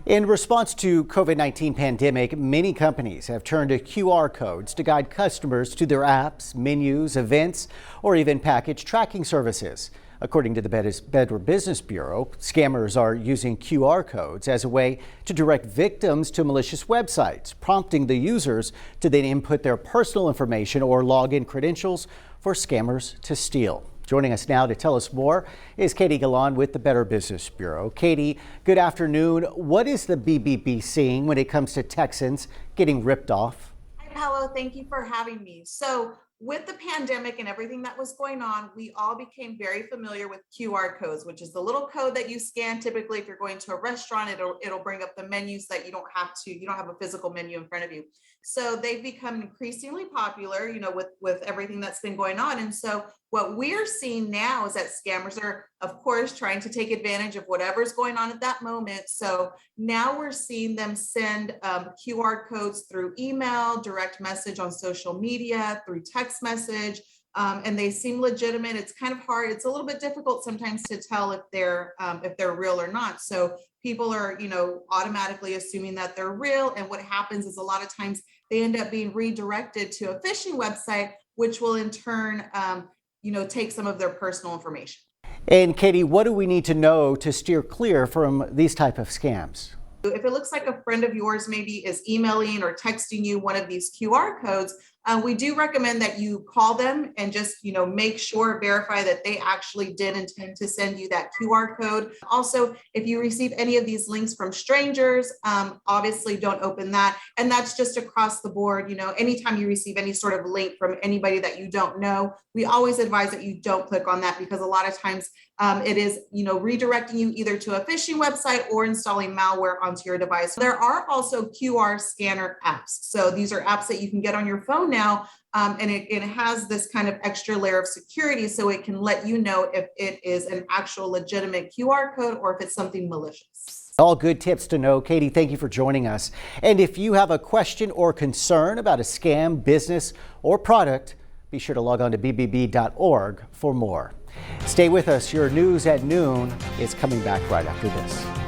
In response to COVID-19 pandemic, many companies have turned to QR codes to guide customers to their apps, menus, events, or even package tracking services. According to the Better Business Bureau, scammers are using QR codes as a way to direct victims to malicious websites, prompting the users to then input their personal information or login credentials for scammers to steal. Joining us now to tell us more is Katie Galan with the Better Business Bureau. Katie, good afternoon. What is the BBB seeing when it comes to Texans getting ripped off? Hi, Paolo. Thank you for having me. So with the pandemic and everything that was going on, we all became very familiar with QR codes, which is the little code that you scan. Typically, if you're going to a restaurant, it'll bring up the menus that you don't have a physical menu in front of you. So they've become increasingly popular, with everything that's been going on. And so what we're seeing now is that scammers are, of course, trying to take advantage of whatever's going on at that moment. So now we're seeing them send QR codes through email, direct message on social media, through text message, and they seem legitimate. It's kind of hard. It's a little bit difficult sometimes to tell if they're real or not. So people are, automatically assuming that they're real. And what happens is a lot of times they end up being redirected to a phishing website, which will in turn, take some of their personal information. And Katie, what do we need to know to steer clear from these type of scams? If it looks like a friend of yours maybe is emailing or texting you one of these QR codes, we do recommend that you call them and just, make sure, verify that they actually did intend to send you that QR code. Also, if you receive any of these links from strangers, obviously don't open that. And that's just across the board. Anytime you receive any sort of link from anybody that you don't know, we always advise that you don't click on that, because a lot of times it is, redirecting you either to a phishing website or installing malware onto your device. There are also QR scanner apps. So these are apps that you can get on your phone now, and it has this kind of extra layer of security, so it can let you know if it is an actual legitimate QR code or if it's something malicious. All good tips to know. Katie, thank you for joining us. And if you have a question or concern about a scam, business, or product, be sure to log on to bbb.org for more. Stay with us. Your news at noon is coming back right after this.